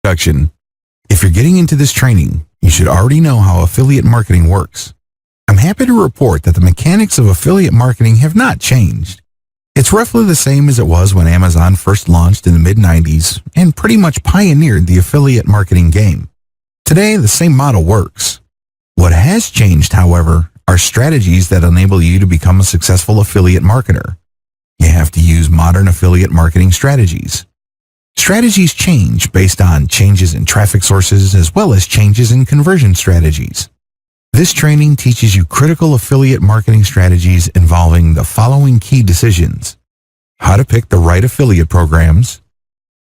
introduction. If you're getting into this training, you should already know how affiliate marketing works. I'm happy to report that the mechanics of affiliate marketing have not changed. It's roughly the same as it was when Amazon first launched in the mid-90s and pretty much pioneered the affiliate marketing game. Today, the same model works. What has changed, however, are strategies that enable you to become a successful affiliate marketer. You have to use modern affiliate marketing strategies. Strategies change based on changes in traffic sources as well as changes in conversion strategies. This training teaches you critical affiliate marketing strategies involving the following key decisions: how to pick the right affiliate programs,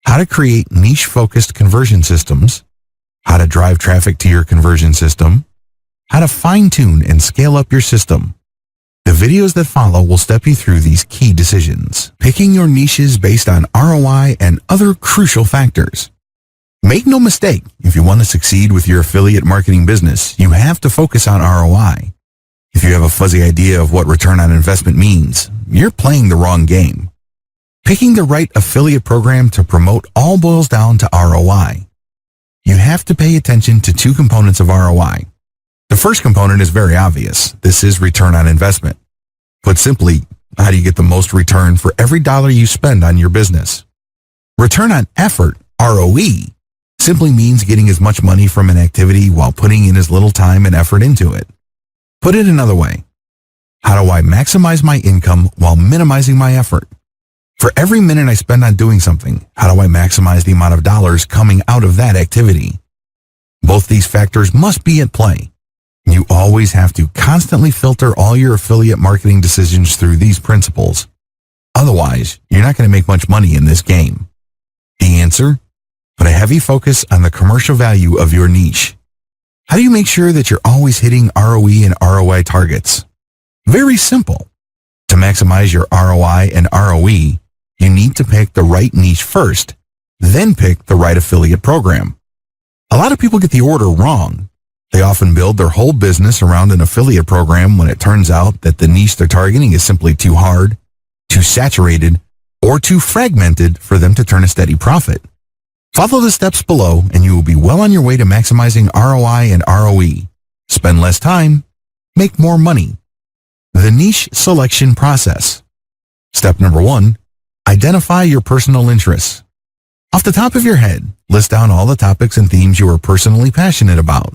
how to create niche-focused conversion systems, how to drive traffic to your conversion system, how to fine-tune and scale up your system. The videos that follow will step you through these key decisions, picking your niches based on ROI and other crucial factors. Make no mistake, if you want to succeed with your affiliate marketing business, you have to focus on ROI. If you have a fuzzy idea of what return on investment means, you're playing the wrong game. Picking the right affiliate program to promote all boils down to ROI. You have to pay attention to two components of ROI. The first component is very obvious. This is return on investment. Put simply, how do you get the most return for every dollar you spend on your business? Return on effort, ROE, simply means getting as much money from an activity while putting in as little time and effort into it. Put it another way. How do I maximize my income while minimizing my effort? For every minute I spend on doing something, how do I maximize the amount of dollars coming out of that activity? Both these factors must be at play. You always have to constantly filter all your affiliate marketing decisions through these principles. Otherwise, you're not going to make much money in this game. The answer? Put a heavy focus on the commercial value of your niche. How do you make sure that you're always hitting ROE and ROI targets? Very simple. To maximize your ROI and ROE, you need to pick the right niche first, then pick the right affiliate program. A lot of people get the order wrong. They often build their whole business around an affiliate program when it turns out that the niche they're targeting is simply too hard, too saturated, or too fragmented for them to turn a steady profit. Follow the steps below and you will be well on your way to maximizing ROI and ROE. Spend less time, make more money. The niche selection process. Step number 1, identify your personal interests. Off the top of your head, list down all the topics and themes you are personally passionate about.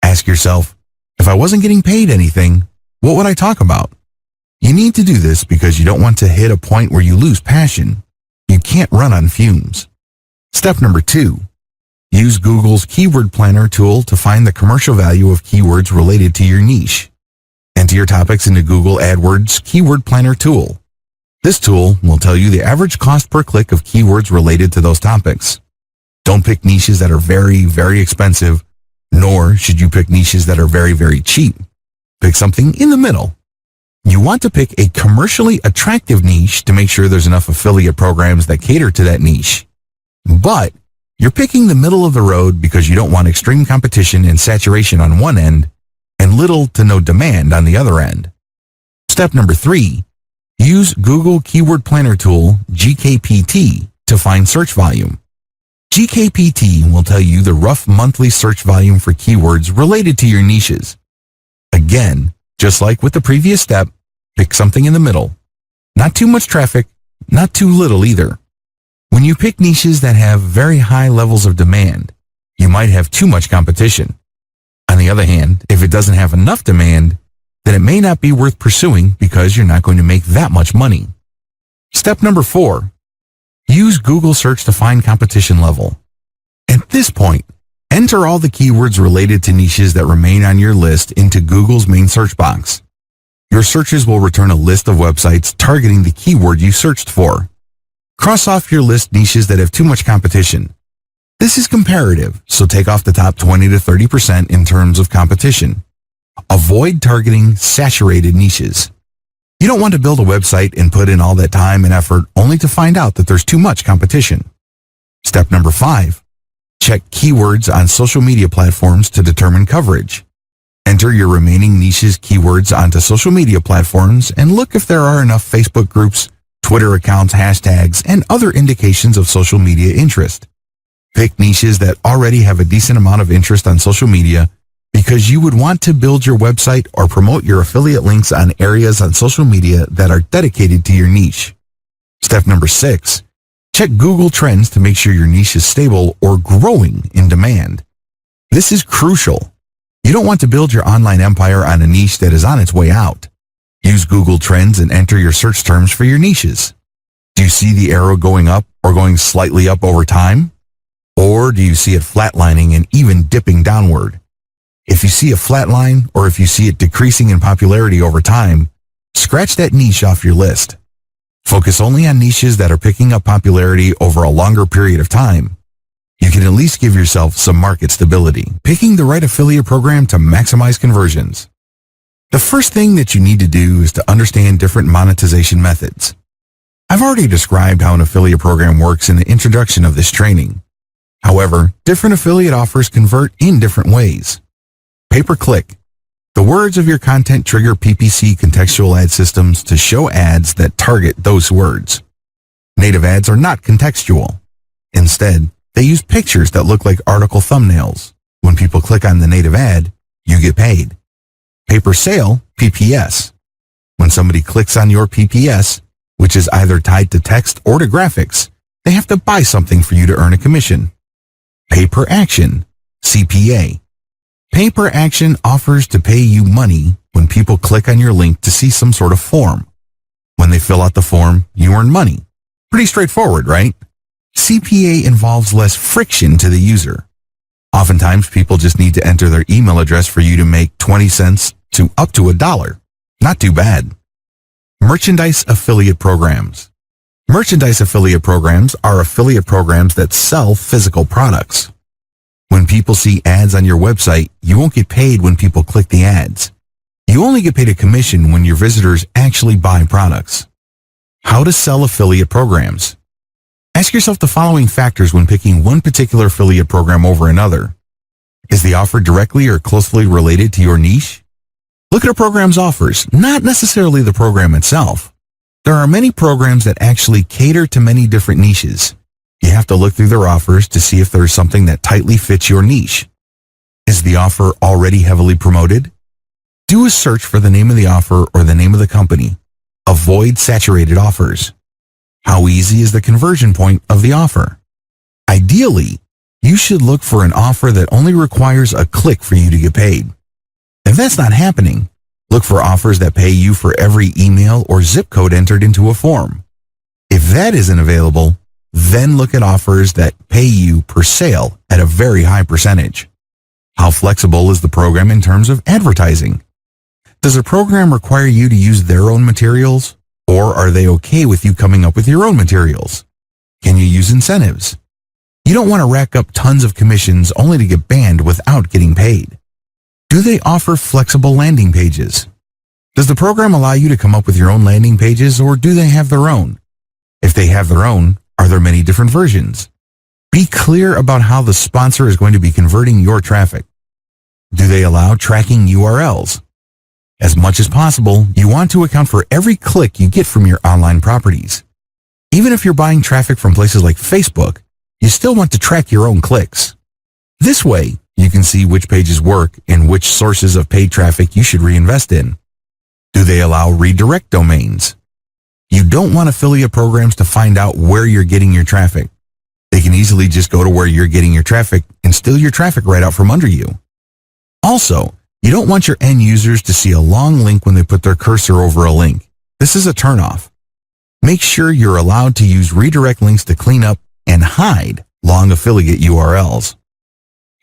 Ask yourself, if I wasn't getting paid anything, what would I talk about? You need to do this because you don't want to hit a point where you lose passion. You can't run on fumes. Step number 2, use Google's Keyword Planner tool to find the commercial value of keywords related to your niche. Enter your topics into Google AdWords Keyword Planner tool. This tool will tell you the average cost per click of keywords related to those topics. Don't pick niches that are very, very expensive, nor should you pick niches that are very, very cheap. Pick something in the middle. You want to pick a commercially attractive niche to make sure there's enough affiliate programs that cater to that niche. But you're picking the middle of the road because you don't want extreme competition and saturation on one end and little to no demand on the other end. Step number 3, use Google Keyword Planner tool, GKPT, to find search volume. GKPT will tell you the rough monthly search volume for keywords related to your niches. Again, just like with the previous step, pick something in the middle. Not too much traffic, not too little either. When you pick niches that have very high levels of demand, you might have too much competition. On the other hand, if it doesn't have enough demand, then it may not be worth pursuing because you're not going to make that much money. Step number 4, use Google search to find competition level. At this point, enter all the keywords related to niches that remain on your list into Google's main search box. Your searches will return a list of websites targeting the keyword you searched for. Cross off your list niches that have too much competition. This is comparative, so take off the top 20 to 30% in terms of competition. Avoid targeting saturated niches. You don't want to build a website and put in all that time and effort only to find out that there's too much competition. Step number 5, check keywords on social media platforms to determine coverage. Enter your remaining niches keywords onto social media platforms and look if there are enough Facebook groups, Twitter accounts, hashtags, and other indications of social media interest. Pick niches that already have a decent amount of interest on social media because you would want to build your website or promote your affiliate links on areas on social media that are dedicated to your niche. Step number 6, check Google Trends to make sure your niche is stable or growing in demand. This is crucial. You don't want to build your online empire on a niche that is on its way out. Use Google Trends and enter your search terms for your niches. Do you see the arrow going up or going slightly up over time? Or do you see it flatlining and even dipping downward? If you see a flat line or if you see it decreasing in popularity over time, scratch that niche off your list. Focus only on niches that are picking up popularity over a longer period of time. You can at least give yourself some market stability, picking the right affiliate program to maximize conversions. The first thing that you need to do is to understand different monetization methods. I've already described how an affiliate program works in the introduction of this training. However, different affiliate offers convert in different ways. Pay-per-click. The words of your content trigger PPC contextual ad systems to show ads that target those words. Native ads are not contextual. Instead, they use pictures that look like article thumbnails. When people click on the native ad, you get paid. Pay-per-sale, PPS. When somebody clicks on your PPS, which is either tied to text or to graphics, they have to buy something for you to earn a commission. Pay-per-action, CPA. Pay-per-action offers to pay you money when people click on your link to see some sort of form. When they fill out the form, you earn money. Pretty straightforward, right? CPA involves less friction to the user. Oftentimes, people just need to enter their email address for you to make 20 cents to up to $1. Not too bad. Merchandise affiliate programs. Merchandise affiliate programs are affiliate programs that sell physical products. When people see ads on your website, you won't get paid when people click the ads. You only get paid a commission when your visitors actually buy products. How to sell affiliate programs. Ask yourself the following factors when picking one particular affiliate program over another. Is the offer directly or closely related to your niche? Look at a program's offers, not necessarily the program itself. There are many programs that actually cater to many different niches. You have to look through their offers to see if there's something that tightly fits your niche. Is the offer already heavily promoted? Do a search for the name of the offer or the name of the company. Avoid saturated offers. How easy is the conversion point of the offer? Ideally, you should look for an offer that only requires a click for you to get paid. If that's not happening, look for offers that pay you for every email or zip code entered into a form. If that isn't available, then look at offers that pay you per sale at a very high percentage. How flexible is the program in terms of advertising? Does a program require you to use their own materials, or are they okay with you coming up with your own materials? Can you use incentives? You don't want to rack up tons of commissions only to get banned without getting paid. Do they offer flexible landing pages? Does the program allow you to come up with your own landing pages, or do they have their own? If they have their own, are there many different versions? Be clear about how the sponsor is going to be converting your traffic. Do they allow tracking URLs? As much as possible, you want to account for every click you get from your online properties. Even if you're buying traffic from places like Facebook, you still want to track your own clicks. This way, you can see which pages work and which sources of paid traffic you should reinvest in. Do they allow redirect domains? You don't want affiliate programs to find out where you're getting your traffic. They can easily just go to where you're getting your traffic and steal your traffic right out from under you. Also, you don't want your end users to see a long link when they put their cursor over a link. This is a turnoff. Make sure you're allowed to use redirect links to clean up and hide long affiliate URLs.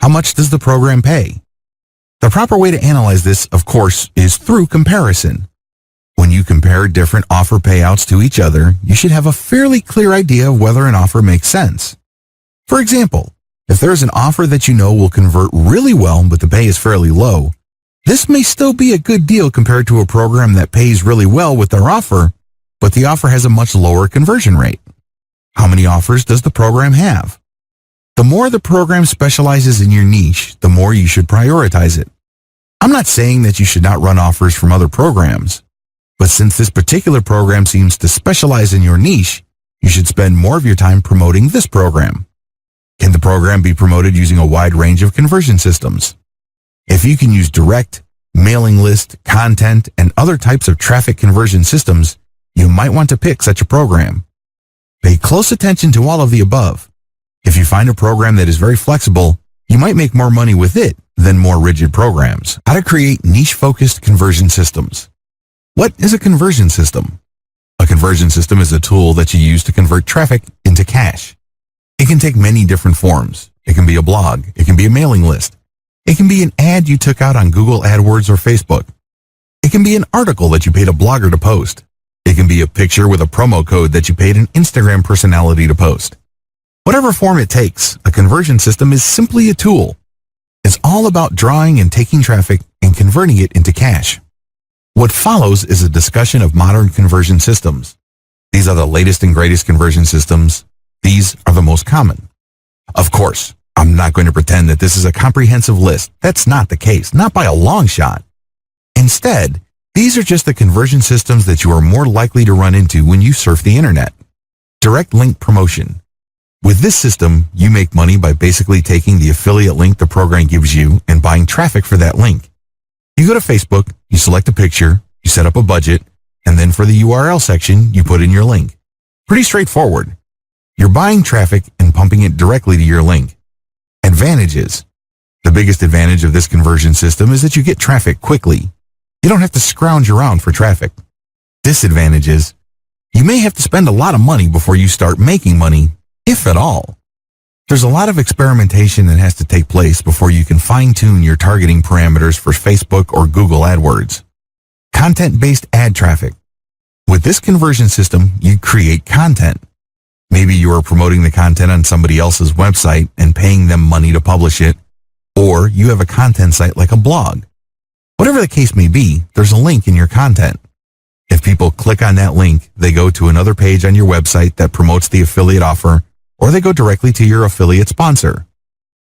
How much does the program pay? The proper way to analyze this, of course, is through comparison. When you compare different offer payouts to each other, you should have a fairly clear idea of whether an offer makes sense. For example, if there is an offer that you know will convert really well but the pay is fairly low, this may still be a good deal compared to a program that pays really well with their offer, but the offer has a much lower conversion rate. How many offers does the program have? The more the program specializes in your niche, the more you should prioritize it. I'm not saying that you should not run offers from other programs, but since this particular program seems to specialize in your niche, you should spend more of your time promoting this program. Can the program be promoted using a wide range of conversion systems? If you can use direct, mailing list, content, and other types of traffic conversion systems, you might want to pick such a program. Pay close attention to all of the above. If you find a program that is very flexible, you might make more money with it than more rigid programs. How to create niche-focused conversion systems. What is a conversion system? A conversion system is a tool that you use to convert traffic into cash. It can take many different forms. It can be a blog. It can be a mailing list. It can be an ad you took out on Google AdWords or Facebook. It can be an article that you paid a blogger to post. It can be a picture with a promo code that you paid an Instagram personality to post. Whatever form it takes, a conversion system is simply a tool. It's all about drawing and taking traffic and converting it into cash. What follows is a discussion of modern conversion systems. These are the latest and greatest conversion systems. These are the most common. Of course, I'm not going to pretend that this is a comprehensive list. That's not the case, not by a long shot. Instead, these are just the conversion systems that you are more likely to run into when you surf the internet. Direct link promotion. With this system, you make money by basically taking the affiliate link the program gives you and buying traffic for that link. You go to Facebook, you select a picture, you set up a budget, and then for the URL section, you put in your link. Pretty straightforward. You're buying traffic and pumping it directly to your link. Advantages. The biggest advantage of this conversion system is that you get traffic quickly. You don't have to scrounge around for traffic. Disadvantages. You may have to spend a lot of money before you start making money, if at all. There's a lot of experimentation that has to take place before you can fine-tune your targeting parameters for Facebook or Google AdWords. Content-based ad traffic. With this conversion system, you create content. Maybe you are promoting the content on somebody else's website and paying them money to publish it, or you have a content site like a blog. Whatever the case may be, there's a link in your content. If people click on that link, they go to another page on your website that promotes the affiliate offer, or they go directly to your affiliate sponsor.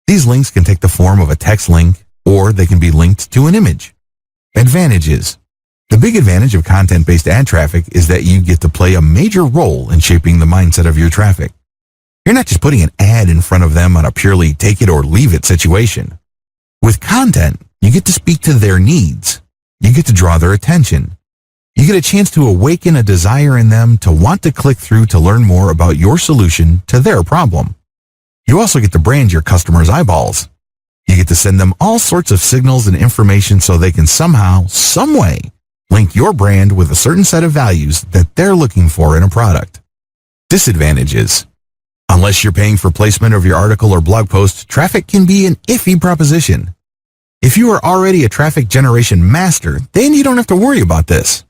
These links can take the form of a text link, or they can be linked to an image. Advantages. The big advantage of content-based ad traffic is that you get to play a major role in shaping the mindset of your traffic. You're not just putting an ad in front of them on a purely take it or leave it situation. With content, you get to speak to their needs. You get to draw their attention. You get a chance to awaken a desire in them to want to click through to learn more about your solution to their problem. You also get to brand your customers' eyeballs. You get to send them all sorts of signals and information so they can somehow, some way, link your brand with a certain set of values that they're looking for in a product. Disadvantages. Unless you're paying for placement of your article or blog post, traffic can be an iffy proposition. If you are already a traffic generation master, then you don't have to worry about this.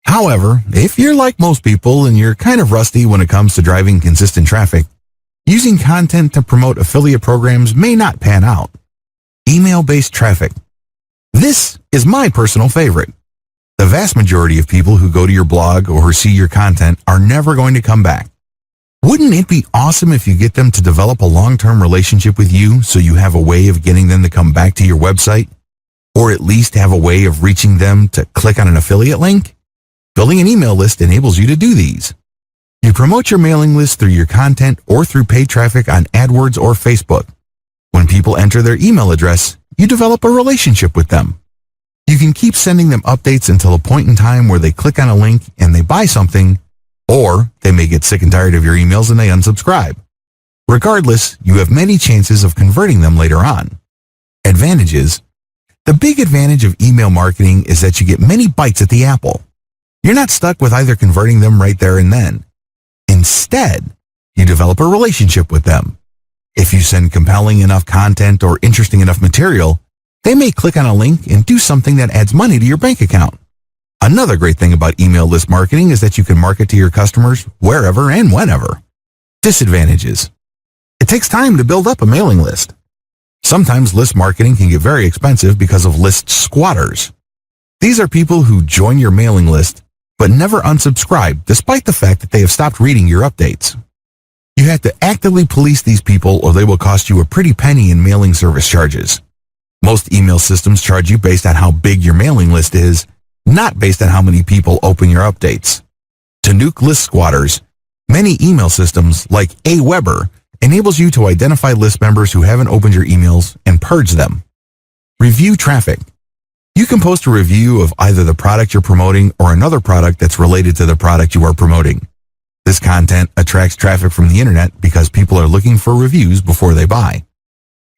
However, if you're like most people and you're kind of rusty when it comes to driving consistent traffic, using content to promote affiliate programs may not pan out. Email-based traffic. This is my personal favorite. The vast majority of people who go to your blog or who see your content are never going to come back. Wouldn't it be awesome if you get them to develop a long-term relationship with you so you have a way of getting them to come back to your website? Or at least have a way of reaching them to click on an affiliate link? Building an email list enables you to do these. You promote your mailing list through your content or through paid traffic on AdWords or Facebook. When people enter their email address, you develop a relationship with them. You can keep sending them updates until a point in time where they click on a link and they buy something, or they may get sick and tired of your emails and they unsubscribe. Regardless, you have many chances of converting them later on. Advantages. The big advantage of email marketing is that you get many bites at the apple. You're not stuck with either converting them right there and then. Instead, you develop a relationship with them. If you send compelling enough content or interesting enough material, they may click on a link and do something that adds money to your bank account. Another great thing about email list marketing is that you can market to your customers wherever and whenever. Disadvantages. It takes time to build up a mailing list. Sometimes list marketing can get very expensive because of list squatters. These are people who join your mailing list but never unsubscribe despite the fact that they have stopped reading your updates. You have to actively police these people or they will cost you a pretty penny in mailing service charges. Most email systems charge you based on how big your mailing list is, not based on how many people open your updates. To nuke list squatters, many email systems like Aweber enables you to identify list members who haven't opened your emails and purge them. Review traffic. You can post a review of either the product you're promoting or another product that's related to the product you are promoting. This content attracts traffic from the internet because people are looking for reviews before they buy.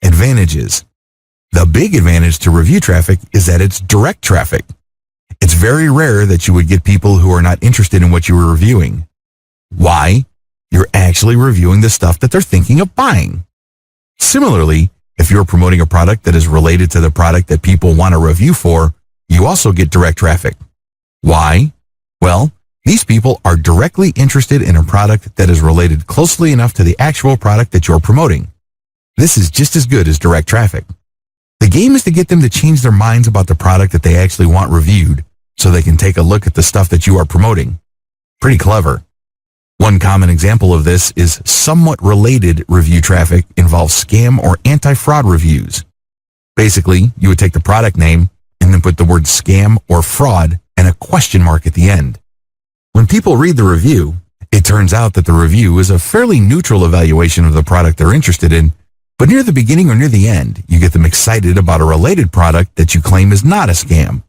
Advantages. The big advantage to review traffic is that it's direct traffic. It's very rare that you would get people who are not interested in what you were reviewing. Why? You're actually reviewing the stuff that they're thinking of buying. Similarly, if you're promoting a product that is related to the product that people want a review for, you also get direct traffic. Why? Well, these people are directly interested in a product that is related closely enough to the actual product that you're promoting. This is just as good as direct traffic. The game is to get them to change their minds about the product that they actually want reviewed so they can take a look at the stuff that you are promoting. Pretty clever. One common example of this is somewhat related review traffic involves scam or anti-fraud reviews. Basically, you would take the product name and then put the word scam or fraud and a question mark at the end. When people read the review, it turns out that the review is a fairly neutral evaluation of the product they're interested in, but near the beginning or near the end, you get them excited about a related product that you claim is not a scam.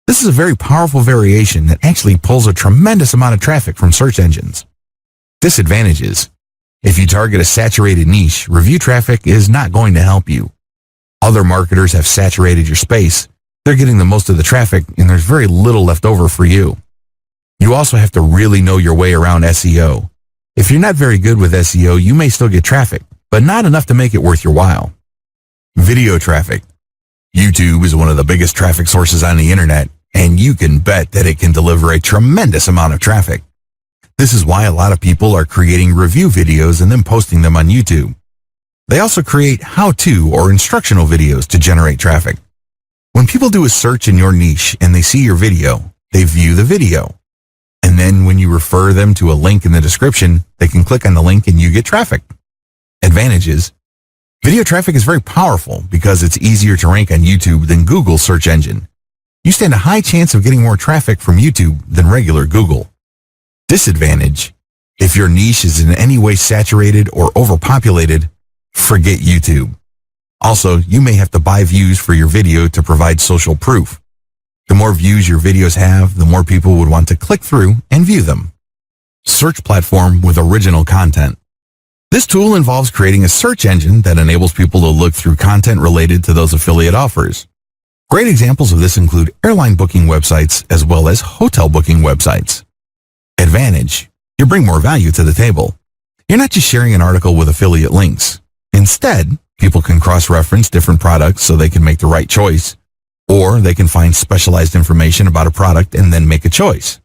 This is a very powerful variation that actually pulls a tremendous amount of traffic from search engines. Disadvantages. If you target a saturated niche, review traffic is not going to help you. Other marketers have saturated your space. They're getting the most of the traffic, and there's very little left over for you. You also have to really know your way around SEO. If you're not very good with SEO, you may still get traffic, but not enough to make it worth your while. Video traffic. YouTube is one of the biggest traffic sources on the internet, and you can bet that it can deliver a tremendous amount of traffic. This is why a lot of people are creating review videos and then posting them on YouTube. They also create how-to or instructional videos to generate traffic. When people do a search in your niche and they see your video, they view the video. And then when you refer them to a link in the description, they can click on the link and you get traffic. Advantages. Video traffic is very powerful because it's easier to rank on YouTube than Google's search engine. You stand a high chance of getting more traffic from YouTube than regular Google. Disadvantage. If your niche is in any way saturated or overpopulated, forget YouTube. Also, you may have to buy views for your video to provide social proof. The more views your videos have, the more people would want to click through and view them. Search platform with original content. This tool involves creating a search engine that enables people to look through content related to those affiliate offers. Great examples of this include airline booking websites as well as hotel booking websites. Advantage. You bring more value to the table. You're not just sharing an article with affiliate links. Instead, people can cross-reference different products so they can make the right choice, or they can find specialized information about a product and then make a choice.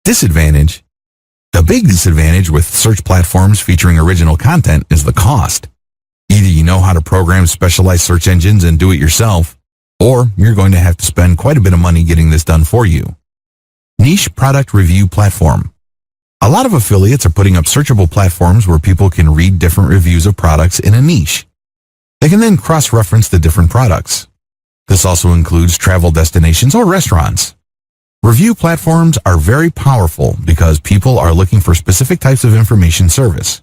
Disadvantage. The big disadvantage with search platforms featuring original content is the cost. Either you know how to program specialized search engines and do it yourself, or you're going to have to spend quite a bit of money getting this done for you. Niche product review platform. A lot of affiliates are putting up searchable platforms where people can read different reviews of products in a niche. They can then cross-reference the different products. This also includes travel destinations or restaurants. Review platforms are very powerful because people are looking for specific types of information service.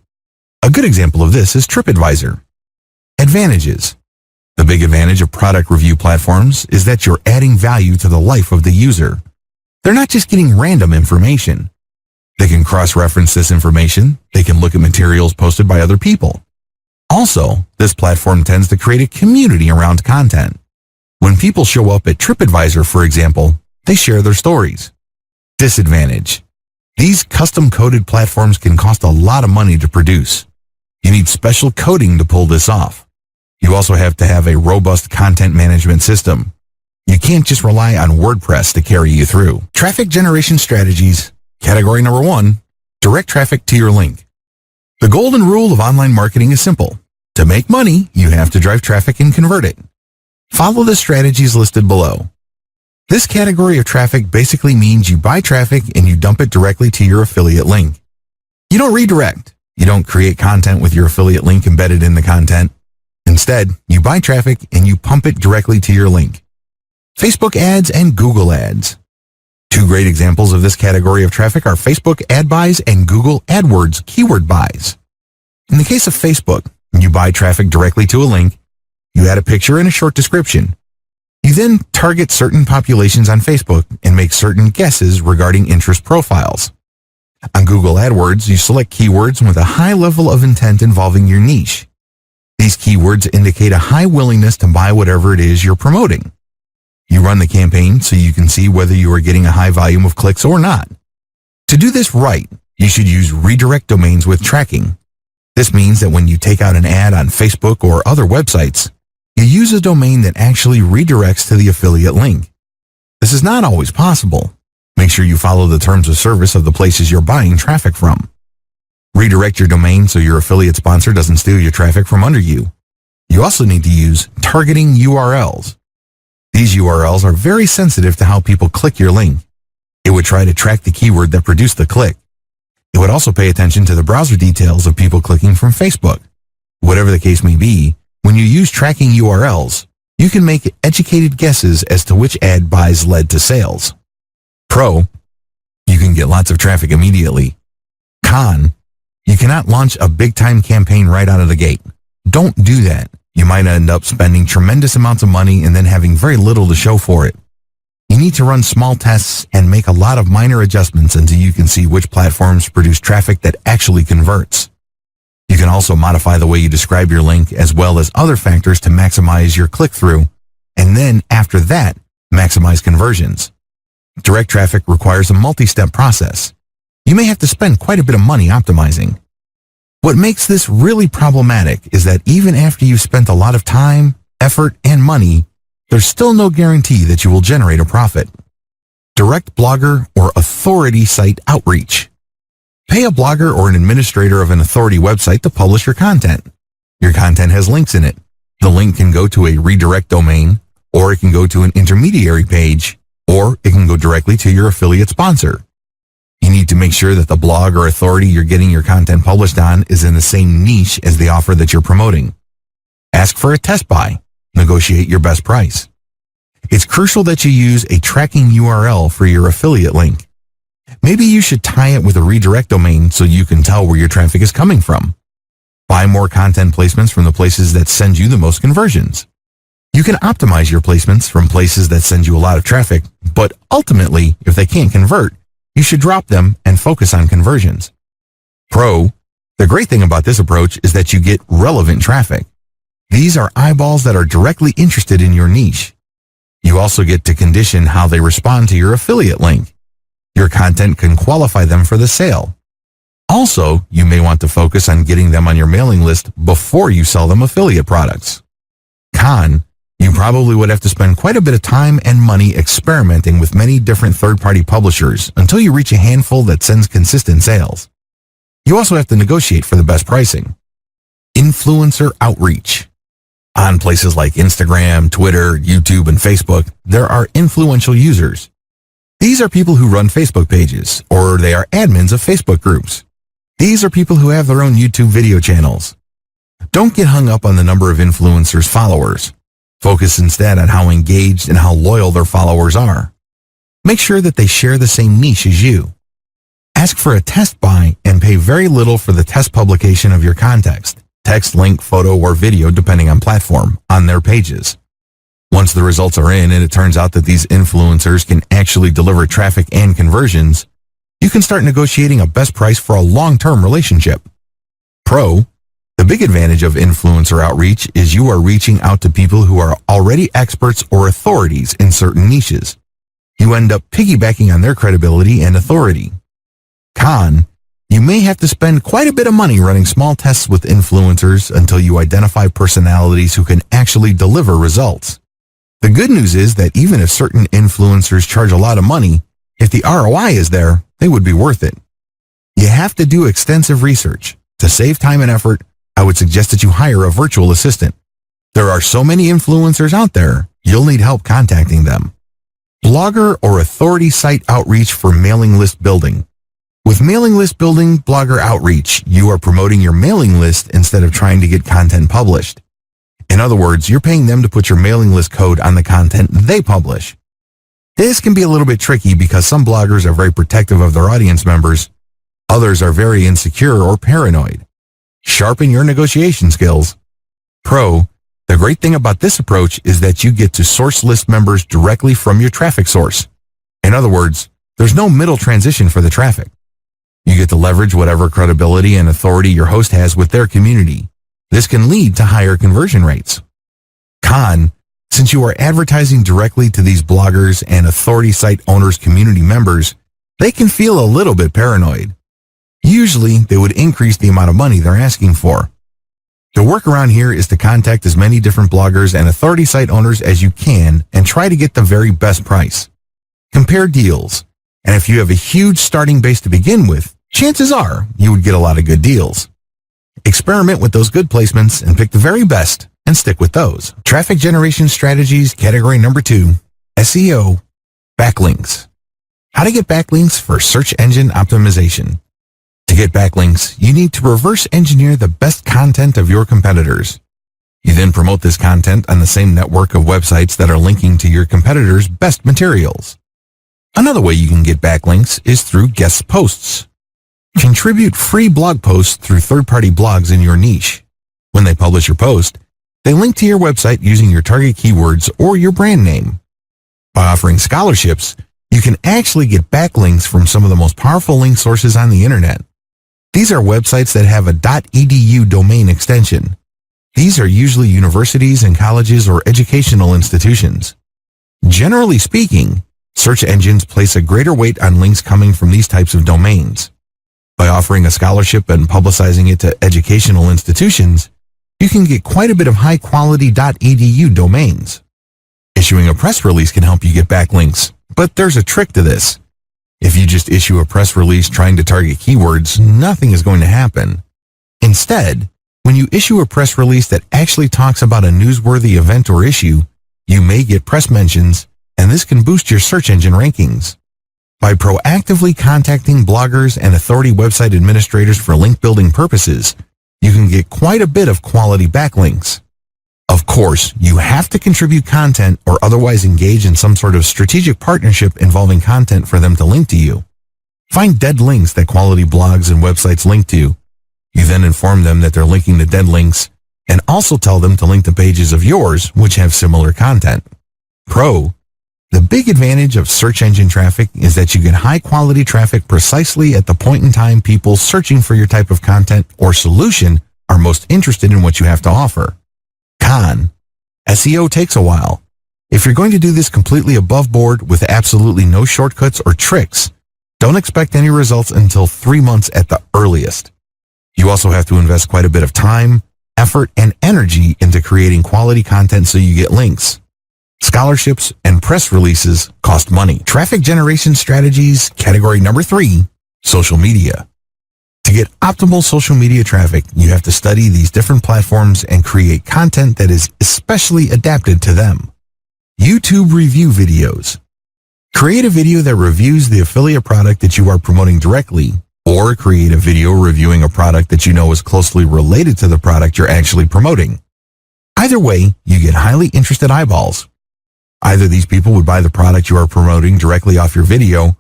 A good example of this is TripAdvisor. Advantages. The big advantage of product review platforms is that you're adding value to the life of the user. They're not just getting random information. They can cross-reference this information. They can look at materials posted by other people. Also, this platform tends to create a community around content. When people show up at TripAdvisor, for example, they share their stories. Disadvantage. These custom-coded platforms can cost a lot of money to produce. You need special coding to pull this off. You also have to have a robust content management system. You can't just rely on WordPress to carry you through. Traffic generation strategies. Category number 1, direct traffic to your link. The golden rule of online marketing is simple. To make money, you have to drive traffic and convert it. Follow the strategies listed below. This category of traffic basically means you buy traffic and you dump it directly to your affiliate link. You don't redirect. You don't create content with your affiliate link embedded in the content. Instead, you buy traffic and you pump it directly to your link. Facebook ads and Google ads. Two great examples of this category of traffic are Facebook ad buys and Google AdWords keyword buys. In the case of Facebook, you buy traffic directly to a link, you add a picture and a short description. You then target certain populations on Facebook and make certain guesses regarding interest profiles. On Google AdWords, you select keywords with a high level of intent involving your niche. These keywords indicate a high willingness to buy whatever it is you're promoting. You run the campaign so you can see whether you are getting a high volume of clicks or not. To do this right, you should use redirect domains with tracking. This means that when you take out an ad on Facebook or other websites, you use a domain that actually redirects to the affiliate link. This is not always possible. Make sure you follow the terms of service of the places you're buying traffic from. Redirect your domain so your affiliate sponsor doesn't steal your traffic from under you. You also need to use targeting URLs. These URLs are very sensitive to how people click your link. It would try to track the keyword that produced the click. It would also pay attention to the browser details of people clicking from Facebook. Whatever the case may be, when you use tracking URLs, you can make educated guesses as to which ad buys led to sales. Pro, you can get lots of traffic immediately. Con, you cannot launch a big-time campaign right out of the gate. Don't do that. You might end up spending tremendous amounts of money and then having very little to show for it. You need to run small tests and make a lot of minor adjustments until you can see which platforms produce traffic that actually converts. You can also modify the way you describe your link as well as other factors to maximize your click-through, and then after that, maximize conversions. Direct traffic requires a multi-step process. You may have to spend quite a bit of money optimizing. What makes this really problematic is that even after you've spent a lot of time, effort, and money, there's still no guarantee that you will generate a profit. Direct blogger or authority site outreach. Pay a blogger or an administrator of an authority website to publish your content. Your content has links in it. The link can go to a redirect domain, or it can go to an intermediary page, or it can go directly to your affiliate sponsor. You need to make sure that the blog or authority you're getting your content published on is in the same niche as the offer that you're promoting. Ask for a test buy. Negotiate your best price. It's crucial that you use a tracking URL for your affiliate link. Maybe you should tie it with a redirect domain so you can tell where your traffic is coming from. Buy more content placements from the places that send you the most conversions. You can optimize your placements from places that send you a lot of traffic, but ultimately, if they can't convert, you should drop them and focus on conversions. Pro, the great thing about this approach is that you get relevant traffic. These are eyeballs that are directly interested in your niche. You also get to condition how they respond to your affiliate link. Your content can qualify them for the sale. Also, you may want to focus on getting them on your mailing list before you sell them affiliate products. Con, you probably would have to spend quite a bit of time and money experimenting with many different third-party publishers until you reach a handful that sends consistent sales. You also have to negotiate for the best pricing. Influencer outreach. On places like Instagram, Twitter, YouTube, and Facebook, there are influential users. These are people who run Facebook pages, or they are admins of Facebook groups. These are people who have their own YouTube video channels. Don't get hung up on the number of influencers' followers. Focus instead on how engaged and how loyal their followers are. Make sure that they share the same niche as you. Ask for a test buy and pay very little for the test publication of your context, text, link, photo, or video depending on platform, on their pages. Once the results are in and it turns out that these influencers can actually deliver traffic and conversions, you can start negotiating a best price for a long-term relationship. Pro, the big advantage of influencer outreach is you are reaching out to people who are already experts or authorities in certain niches. You end up piggybacking on their credibility and authority. Con, you may have to spend quite a bit of money running small tests with influencers until you identify personalities who can actually deliver results. The good news is that even if certain influencers charge a lot of money, if the ROI is there, they would be worth it. You have to do extensive research. To save time and effort, I would suggest that you hire a virtual assistant. There are so many influencers out there, you'll need help contacting them. Blogger or authority site outreach for mailing list building. With mailing list building, blogger outreach, you are promoting your mailing list instead of trying to get content published. In other words, you're paying them to put your mailing list code on the content they publish. This can be a little bit tricky because some bloggers are very protective of their audience members. Others are very insecure or paranoid. Sharpen your negotiation skills. Pro, the great thing about this approach is that you get to source list members directly from your traffic source. In other words, there's no middle transition for the traffic. You get to leverage whatever credibility and authority your host has with their community. This can lead to higher conversion rates. Con, since you are advertising directly to these bloggers and authority site owners' community members, they can feel a little bit paranoid. Usually, they would increase the amount of money they're asking for. The workaround here is to contact as many different bloggers and authority site owners as you can and try to get the very best price. Compare deals, and if you have a huge starting base to begin with, chances are you would get a lot of good deals. Experiment with those good placements and pick the very best and stick with those. Traffic generation strategies, category number 2, SEO, backlinks. How to get backlinks for search engine optimization. To get backlinks, you need to reverse engineer the best content of your competitors. You then promote this content on the same network of websites that are linking to your competitors' best materials. Another way you can get backlinks is through guest posts. Contribute free blog posts through third-party blogs in your niche. When they publish your post, they link to your website using your target keywords or your brand name. By offering scholarships, you can actually get backlinks from some of the most powerful link sources on the internet. These are websites that have a .edu domain extension. These are usually universities and colleges or educational institutions. Generally speaking, search engines place a greater weight on links coming from these types of domains. By offering a scholarship and publicizing it to educational institutions, you can get quite a bit of high-quality .edu domains. Issuing a press release can help you get backlinks, but there's a trick to this. If you just issue a press release trying to target keywords, nothing is going to happen. Instead, when you issue a press release that actually talks about a newsworthy event or issue, you may get press mentions, and this can boost your search engine rankings. By proactively contacting bloggers and authority website administrators for link building purposes, you can get quite a bit of quality backlinks. Of course, you have to contribute content or otherwise engage in some sort of strategic partnership involving content for them to link to you. Find dead links that quality blogs and websites link to. You then inform them that they're linking to dead links and also tell them to link to pages of yours which have similar content. Pro, the big advantage of search engine traffic is that you get high-quality traffic precisely at the point in time people searching for your type of content or solution are most interested in what you have to offer. Con, SEO takes a while. If you're going to do this completely above board with absolutely no shortcuts or tricks, don't expect any results until 3 months at the earliest. You also have to invest quite a bit of time, effort, and energy into creating quality content so you get links. Scholarships and press releases cost money. Traffic generation strategies, category number 3, social media. To get optimal social media traffic, you have to study these different platforms and create content that is especially adapted to them. YouTube review videos. Create a video that reviews the affiliate product that you are promoting directly, or create a video reviewing a product that you know is closely related to the product you're actually promoting. Either way, you get highly interested eyeballs. Either these people would buy the product you are promoting directly off your video,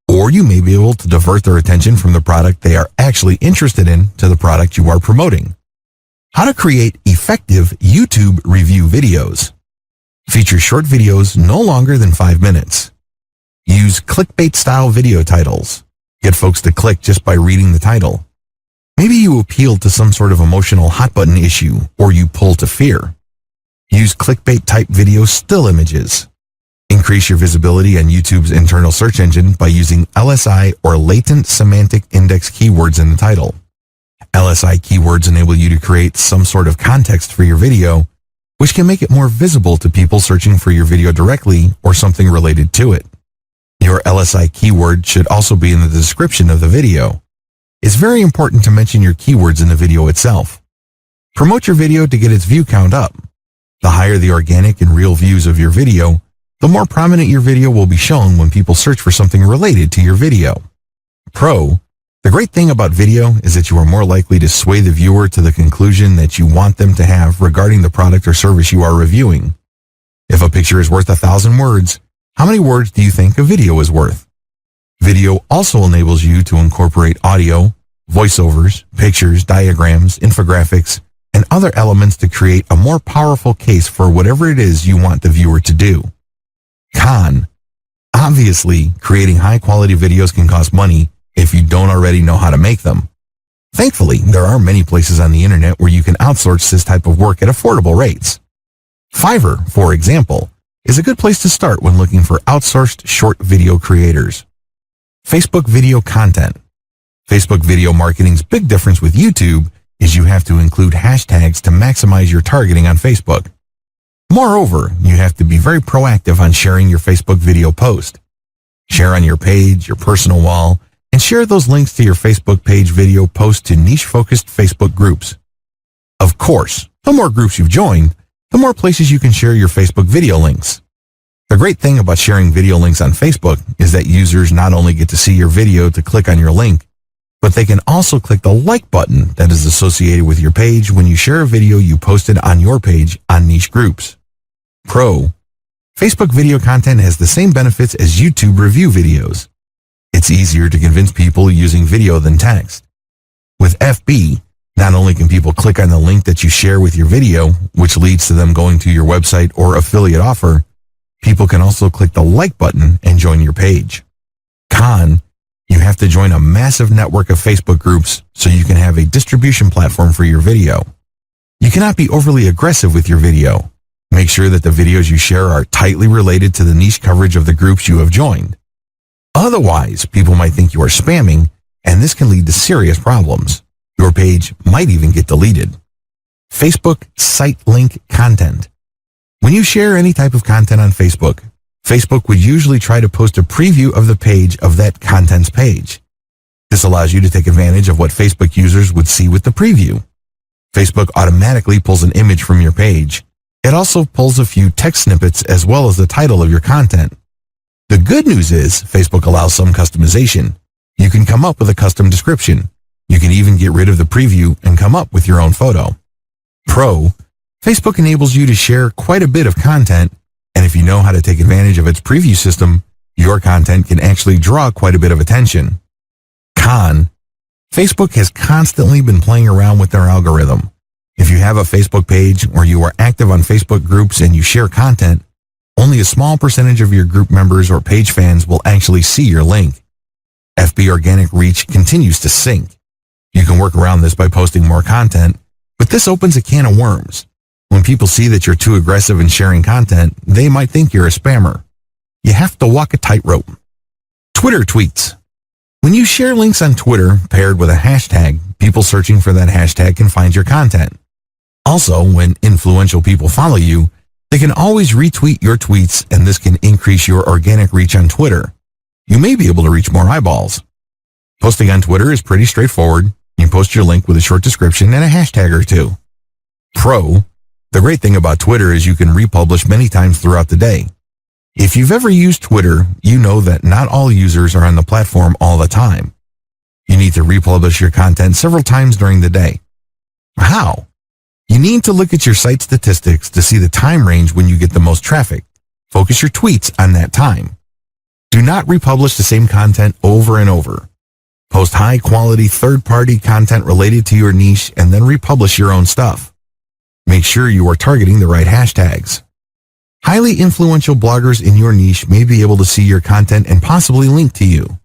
or you may be able to divert their attention from the product they are actually interested in to the product you are promoting. How to create effective YouTube review videos. Feature short videos no longer than 5 minutes. Use clickbait-style video titles. Get folks to click just by reading the title. Maybe you appeal to some sort of emotional hot-button issue, or you pull to fear. Use clickbait-type video still images. Increase your visibility on YouTube's internal search engine by using LSI or latent semantic index keywords in the title. LSI keywords enable you to create some sort of context for your video, which can make it more visible to people searching for your video directly or something related to it. Your LSI keyword should also be in the description of the video. It's very important to mention your keywords in the video itself. Promote your video to get its view count up. The higher the organic and real views of your video, the more prominent your video will be shown when people search for something related to your video. Pro, the great thing about video is that you are more likely to sway the viewer to the conclusion that you want them to have regarding the product or service you are reviewing. If a picture is worth 1,000 words, how many words do you think a video is worth? Video also enables you to incorporate audio, voiceovers, pictures, diagrams, infographics, and other elements to create a more powerful case for whatever it is you want the viewer to do. Con. Obviously, creating high-quality videos can cost money if you don't already know how to make them. Thankfully, there are many places on the internet where you can outsource this type of work at affordable rates. Fiverr, for example, is a good place to start when looking for outsourced short video creators. Facebook video content. Facebook video marketing's big difference with YouTube is you have to include hashtags to maximize your targeting on Facebook. Moreover, you have to be very proactive on sharing your Facebook video post. Share on your page, your personal wall, and share those links to your Facebook page video post to niche-focused Facebook groups. Of course, the more groups you've joined, the more places you can share your Facebook video links. The great thing about sharing video links on Facebook is that users not only get to see your video to click on your link, but they can also click the like button that is associated with your page when you share a video you posted on your page on niche groups. Pro. Facebook video content has the same benefits as YouTube review videos. It's easier to convince people using video than text. With FB, not only can people click on the link that you share with your video, which leads to them going to your website or affiliate offer, people can also click the like button and join your page. Con. You have to join a massive network of Facebook groups so you can have a distribution platform for your video. You cannot be overly aggressive with your video. Make sure that the videos you share are tightly related to the niche coverage of the groups you have joined. Otherwise, people might think you are spamming, and this can lead to serious problems. Your page might even get deleted. Facebook site link content. When you share any type of content on Facebook, Facebook would usually try to post a preview of the page of that content's page. This allows you to take advantage of what Facebook users would see with the preview. Facebook automatically pulls an image from your page. It also pulls a few text snippets as well as the title of your content. The good news is Facebook allows some customization. You can come up with a custom description. You can even get rid of the preview and come up with your own photo. Pro. Facebook enables you to share quite a bit of content, and if you know how to take advantage of its preview system, your content can actually draw quite a bit of attention. Con. Facebook has constantly been playing around with their algorithm. If you have a Facebook page or you are active on Facebook groups and you share content, only a small percentage of your group members or page fans will actually see your link. FB organic reach continues to sink. You can work around this by posting more content, but this opens a can of worms. When people see that you're too aggressive in sharing content, they might think you're a spammer. You have to walk a tightrope. Twitter tweets. When you share links on Twitter paired with a hashtag, people searching for that hashtag can find your content. Also, when influential people follow you, they can always retweet your tweets, and this can increase your organic reach on Twitter. You may be able to reach more eyeballs. Posting on Twitter is pretty straightforward. You post your link with a short description and a hashtag or two. Pro. The great thing about Twitter is you can republish many times throughout the day. If you've ever used Twitter, you know that not all users are on the platform all the time. You need to republish your content several times during the day. How? You need to look at your site statistics to see the time range when you get the most traffic. Focus your tweets on that time. Do not republish the same content over and over. Post high-quality third-party content related to your niche and then republish your own stuff. Make sure you are targeting the right hashtags. Highly influential bloggers in your niche may be able to see your content and possibly link to you.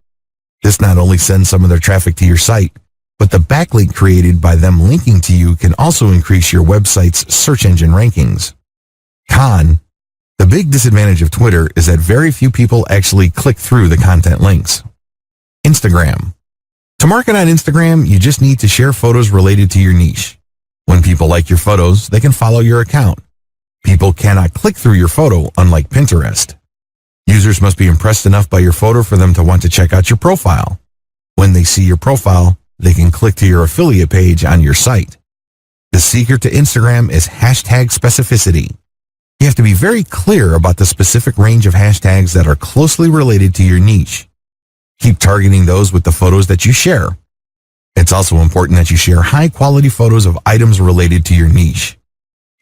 This not only sends some of their traffic to your site, but the backlink created by them linking to you can also increase your website's search engine rankings. Con. The big disadvantage of Twitter is that very few people actually click through the content links. Instagram. To market on Instagram, you just need to share photos related to your niche. When people like your photos, they can follow your account. People cannot click through your photo, unlike Pinterest. Users must be impressed enough by your photo for them to want to check out your profile. When they see your profile, they can click to your affiliate page on your site. The secret to Instagram is hashtag specificity. You have to be very clear about the specific range of hashtags that are closely related to your niche. Keep targeting those with the photos that you share. It's also important that you share high-quality photos of items related to your niche.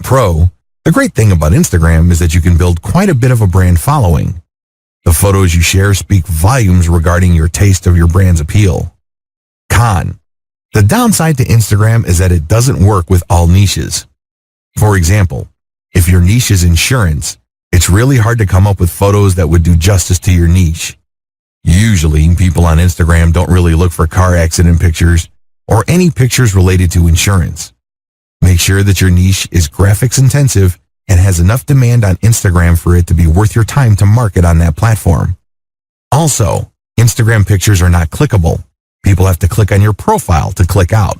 Pro. The great thing about Instagram is that you can build quite a bit of a brand following. The photos you share speak volumes regarding your taste of your brand's appeal. Con. The downside to Instagram is that it doesn't work with all niches. For example, if your niche is insurance, it's really hard to come up with photos that would do justice to your niche. Usually, people on Instagram don't really look for car accident pictures or any pictures related to insurance. Make sure that your niche is graphics intensive and has enough demand on Instagram for it to be worth your time to market on that platform. Also, Instagram pictures are not clickable. People have to click on your profile to click out.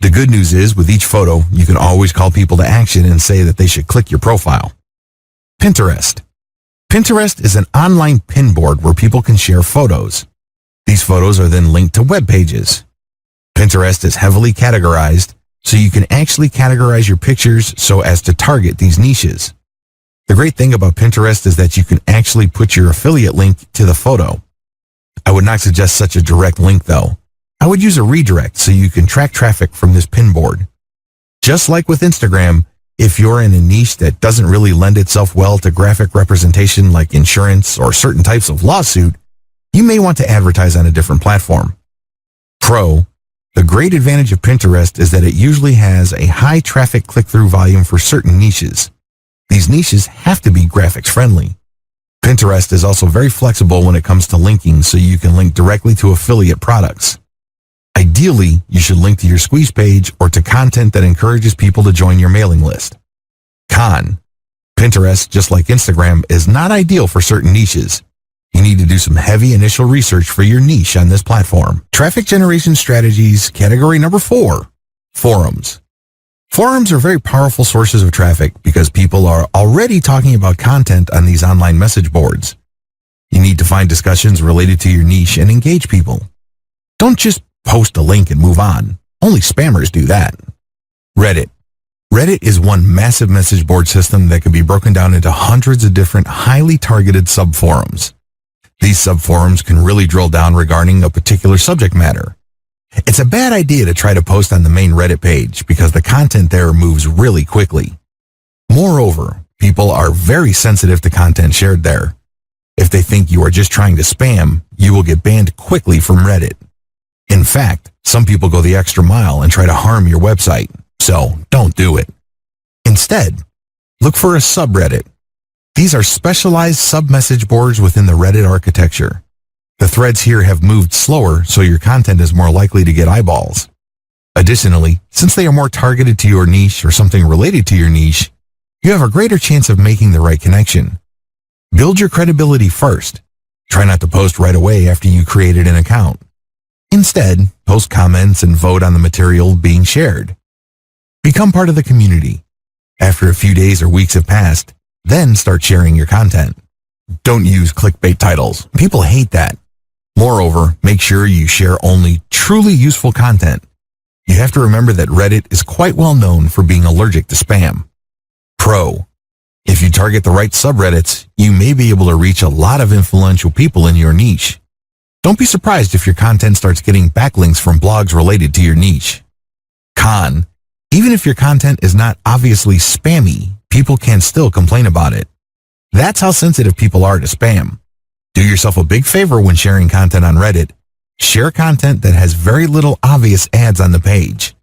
The good news is, with each photo, you can always call people to action and say that they should click your profile. Pinterest. Pinterest is an online pin board where people can share photos. These photos are then linked to web pages. Pinterest is heavily categorized, so you can actually categorize your pictures so as to target these niches. The great thing about Pinterest is that you can actually put your affiliate link to the photo. I would not suggest such a direct link though. I would use a redirect so you can track traffic from this pin board. Just like with Instagram, if you're in a niche that doesn't really lend itself well to graphic representation like insurance or certain types of lawsuit, you may want to advertise on a different platform. Pro: the great advantage of Pinterest is that it usually has a high traffic click-through volume for certain niches. These niches have to be graphics friendly. Pinterest is also very flexible when it comes to linking, so you can link directly to affiliate products. Ideally, you should link to your squeeze page or to content that encourages people to join your mailing list. Con: Pinterest, just like Instagram, is not ideal for certain niches. You need to do some heavy initial research for your niche on this platform. Traffic generation strategies, category number 4, forums. Forums are very powerful sources of traffic because people are already talking about content on these online message boards. You need to find discussions related to your niche and engage people. Don't just post a link and move on. Only spammers do that. Reddit. Reddit is one massive message board system that can be broken down into hundreds of different highly targeted subforums. These subforums can really drill down regarding a particular subject matter. It's a bad idea to try to post on the main Reddit page because the content there moves really quickly. Moreover, people are very sensitive to content shared there. If they think you are just trying to spam, you will get banned quickly from Reddit. In fact, some people go the extra mile and try to harm your website, so don't do it. Instead, look for a subreddit. These are specialized sub-message boards within the Reddit architecture. The threads here have moved slower, so your content is more likely to get eyeballs. Additionally, since they are more targeted to your niche or something related to your niche, you have a greater chance of making the right connection. Build your credibility first. Try not to post right away after you created an account. Instead, post comments and vote on the material being shared. Become part of the community. After a few days or weeks have passed, then start sharing your content. Don't use clickbait titles. People hate that. Moreover, make sure you share only truly useful content. You have to remember that Reddit is quite well known for being allergic to spam. Pro: if you target the right subreddits, you may be able to reach a lot of influential people in your niche. Don't be surprised if your content starts getting backlinks from blogs related to your niche. Con: even if your content is not obviously spammy, people can still complain about it. That's how sensitive people are to spam. Do yourself a big favor when sharing content on Reddit. Share content that has very little obvious ads on the page.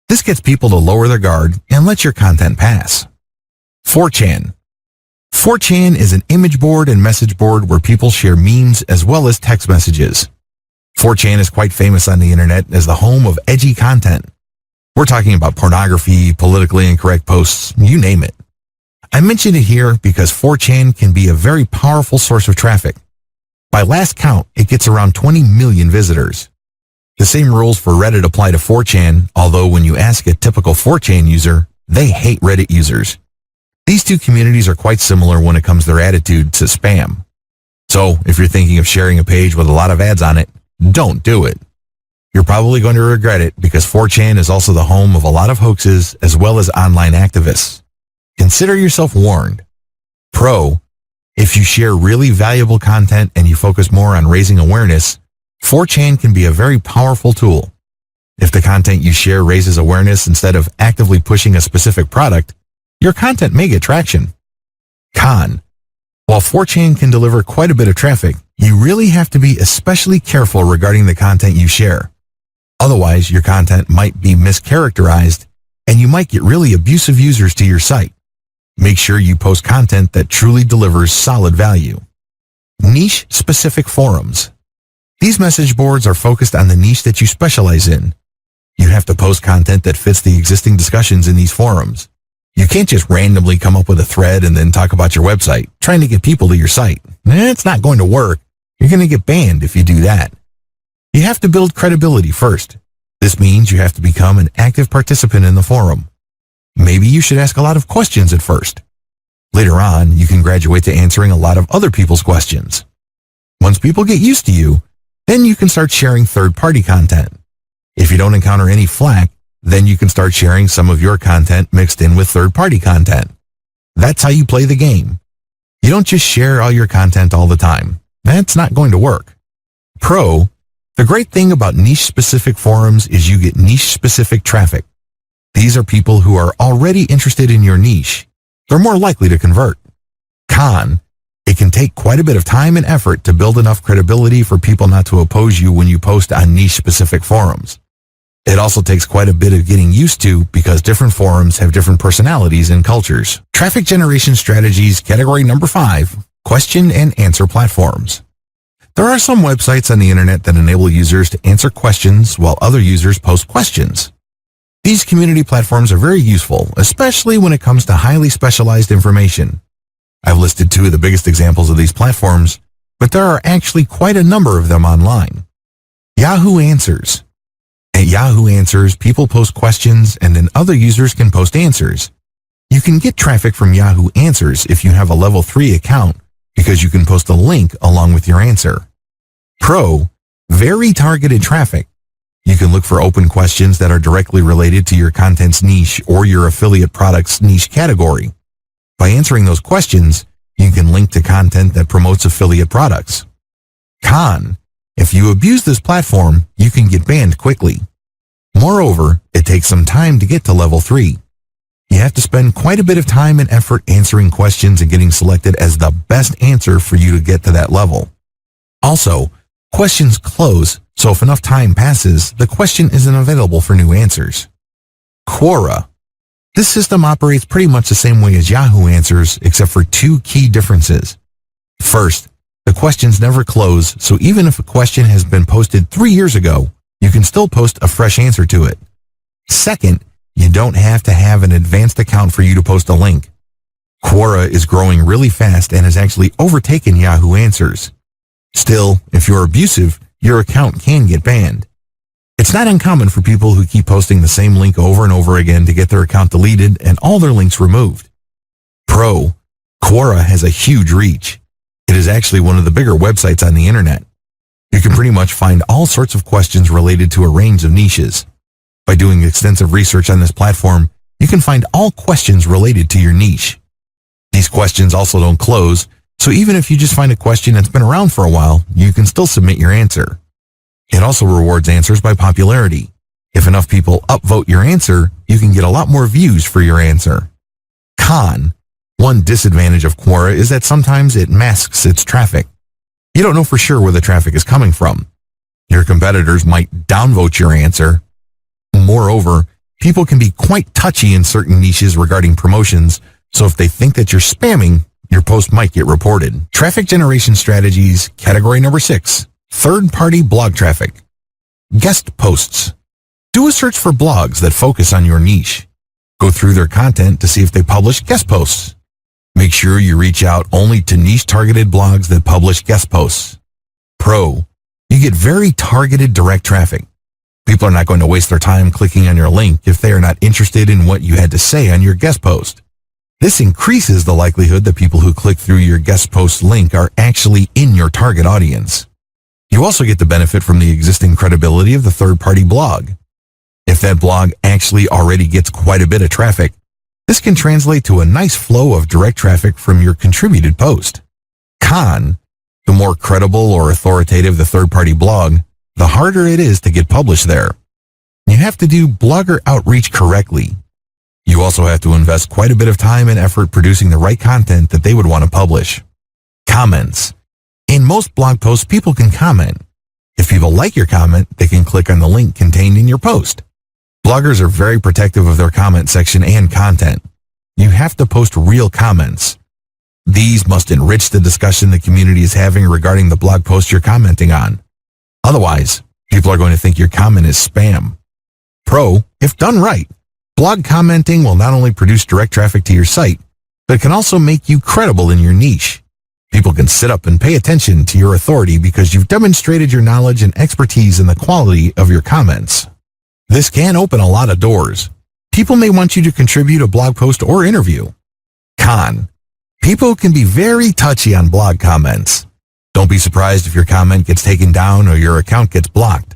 This gets people to lower their guard and let your content pass. 4chan. 4chan is an image board and message board where people share memes as well as text messages. 4chan is quite famous on the internet as the home of edgy content. We're talking about pornography, politically incorrect posts, you name it. I mention it here because 4chan can be a very powerful source of traffic. By last count, it gets around 20 million visitors. The same rules for Reddit apply to 4chan, although when you ask a typical 4chan user, they hate Reddit users. These two communities are quite similar when it comes to their attitude to spam. So, if you're thinking of sharing a page with a lot of ads on it, don't do it. You're probably going to regret it because 4chan is also the home of a lot of hoaxes as well as online activists. Consider yourself warned. Pro: if you share really valuable content and you focus more on raising awareness, 4chan can be a very powerful tool. If the content you share raises awareness instead of actively pushing a specific product, your content may get traction. Con: while 4chan can deliver quite a bit of traffic, you really have to be especially careful regarding the content you share. Otherwise, your content might be mischaracterized and you might get really abusive users to your site. Make sure you post content that truly delivers solid value. Niche-specific forums. These message boards are focused on the niche that you specialize in. You have to post content that fits the existing discussions in these forums. You can't just randomly come up with a thread and then talk about your website, trying to get people to your site. It's not going to work. You're going to get banned if you do that. You have to build credibility first. This means you have to become an active participant in the forum. Maybe you should ask a lot of questions at first. Later on, you can graduate to answering a lot of other people's questions. Once people get used to you, then you can start sharing third-party content. If you don't encounter any flack, then you can start sharing some of your content mixed in with third-party content. That's how you play the game. You don't just share all your content all the time. That's not going to work. Pro, the great thing about niche-specific forums is you get niche-specific traffic. These are people who are already interested in your niche. They're more likely to convert. Con, it can take quite a bit of time and effort to build enough credibility for people not to oppose you when you post on niche-specific forums. It also takes quite a bit of getting used to because different forums have different personalities and cultures. Traffic generation strategies, category number 5, question and answer platforms. There are some websites on the internet that enable users to answer questions while other users post questions. These community platforms are very useful, especially when it comes to highly specialized information. I've listed 2 of the biggest examples of these platforms, but there are actually quite a number of them online. Yahoo Answers. At Yahoo Answers, people post questions and then other users can post answers. You can get traffic from Yahoo Answers if you have a level 3 account because you can post a link along with your answer. Pro, very targeted traffic. You can look for open questions that are directly related to your content's niche or your affiliate product's niche category. By answering those questions, you can link to content that promotes affiliate products. Con, if you abuse this platform, you can get banned quickly. Moreover, it takes some time to get to level 3. You have to spend quite a bit of time and effort answering questions and getting selected as the best answer for you to get to that level. Also, questions close, so if enough time passes, the question isn't available for new answers. Quora. This system operates pretty much the same way as Yahoo Answers, except for 2 key differences. First, the questions never close, so even if a question has been posted 3 years ago, you can still post a fresh answer to it. Second, you don't have to have an advanced account for you to post a link. Quora is growing really fast and has actually overtaken Yahoo Answers. Still, if you're abusive, your account can get banned. It's not uncommon for people who keep posting the same link over and over again to get their account deleted and all their links removed. Pro, Quora has a huge reach. It is actually one of the bigger websites on the internet. You can pretty much find all sorts of questions related to a range of niches. By doing extensive research on this platform, you can find all questions related to your niche. These questions also don't close, so even if you just find a question that's been around for a while, you can still submit your answer. It also rewards answers by popularity. If enough people upvote your answer, you can get a lot more views for your answer. Con. One disadvantage of Quora is that sometimes it masks its traffic. You don't know for sure where the traffic is coming from. Your competitors might downvote your answer. Moreover, people can be quite touchy in certain niches regarding promotions, so if they think that you're spamming, your post might get reported. Traffic generation strategies, category number 6. Third-party blog traffic. Guest posts. Do a search for blogs that focus on your niche. Go through their content to see if they publish guest posts. Make sure you reach out only to niche-targeted blogs that publish guest posts. Pro. You get very targeted direct traffic. People are not going to waste their time clicking on your link if they are not interested in what you had to say on your guest post. This increases the likelihood that people who click through your guest post link are actually in your target audience. You also get the benefit from the existing credibility of the third-party blog. If that blog actually already gets quite a bit of traffic, this can translate to a nice flow of direct traffic from your contributed post. Con. The more credible or authoritative the third-party blog, the harder it is to get published there. You have to do blogger outreach correctly. You also have to invest quite a bit of time and effort producing the right content that they would want to publish. Comments. In most blog posts, people can comment. If people like your comment, they can click on the link contained in your post. Bloggers are very protective of their comment section and content. You have to post real comments. These must enrich the discussion the community is having regarding the blog post you're commenting on. Otherwise, people are going to think your comment is spam. Pro, if done right, blog commenting will not only produce direct traffic to your site, but it can also make you credible in your niche. People can sit up and pay attention to your authority because you've demonstrated your knowledge and expertise in the quality of your comments. This can open a lot of doors. People may want you to contribute a blog post or interview. Con, people can be very touchy on blog comments. Don't be surprised if your comment gets taken down or your account gets blocked.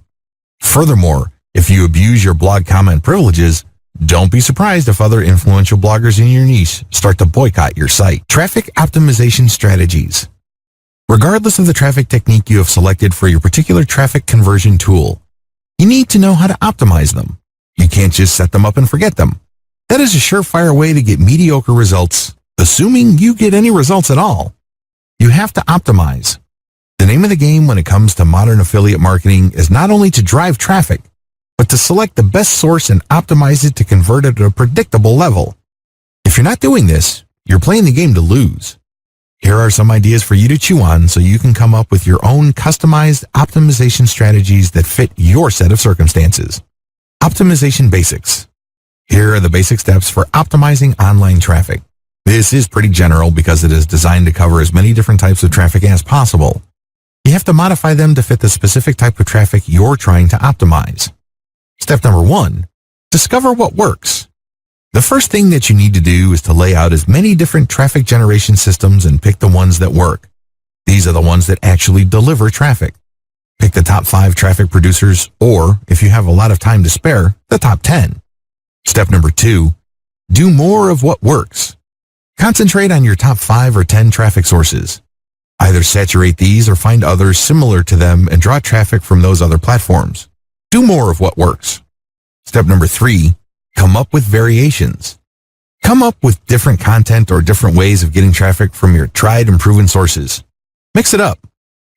Furthermore, if you abuse your blog comment privileges, don't be surprised if other influential bloggers in your niche start to boycott your site. Traffic optimization strategies. Regardless of the traffic technique you have selected for your particular traffic conversion tool, you need to know how to optimize them. You can't just set them up and forget them. That is a surefire way to get mediocre results, assuming you get any results at all. You have to optimize. The name of the game when it comes to modern affiliate marketing is not only to drive traffic, but to select the best source and optimize it to convert it at a predictable level. If you're not doing this, you're playing the game to lose. Here are some ideas for you to chew on so you can come up with your own customized optimization strategies that fit your set of circumstances. Optimization basics. Here are the basic steps for optimizing online traffic. This is pretty general because it is designed to cover as many different types of traffic as possible. You have to modify them to fit the specific type of traffic you're trying to optimize. Step number 1, discover what works. The first thing that you need to do is to lay out as many different traffic generation systems and pick the ones that work. These are the ones that actually deliver traffic. Pick the top 5 traffic producers, or, if you have a lot of time to spare, the top 10. Step number 2, do more of what works. Concentrate on your top 5 or 10 traffic sources. Either saturate these or find others similar to them and draw traffic from those other platforms. Do more of what works. Step number 3, come up with variations. Come up with different content or different ways of getting traffic from your tried and proven sources. Mix it up.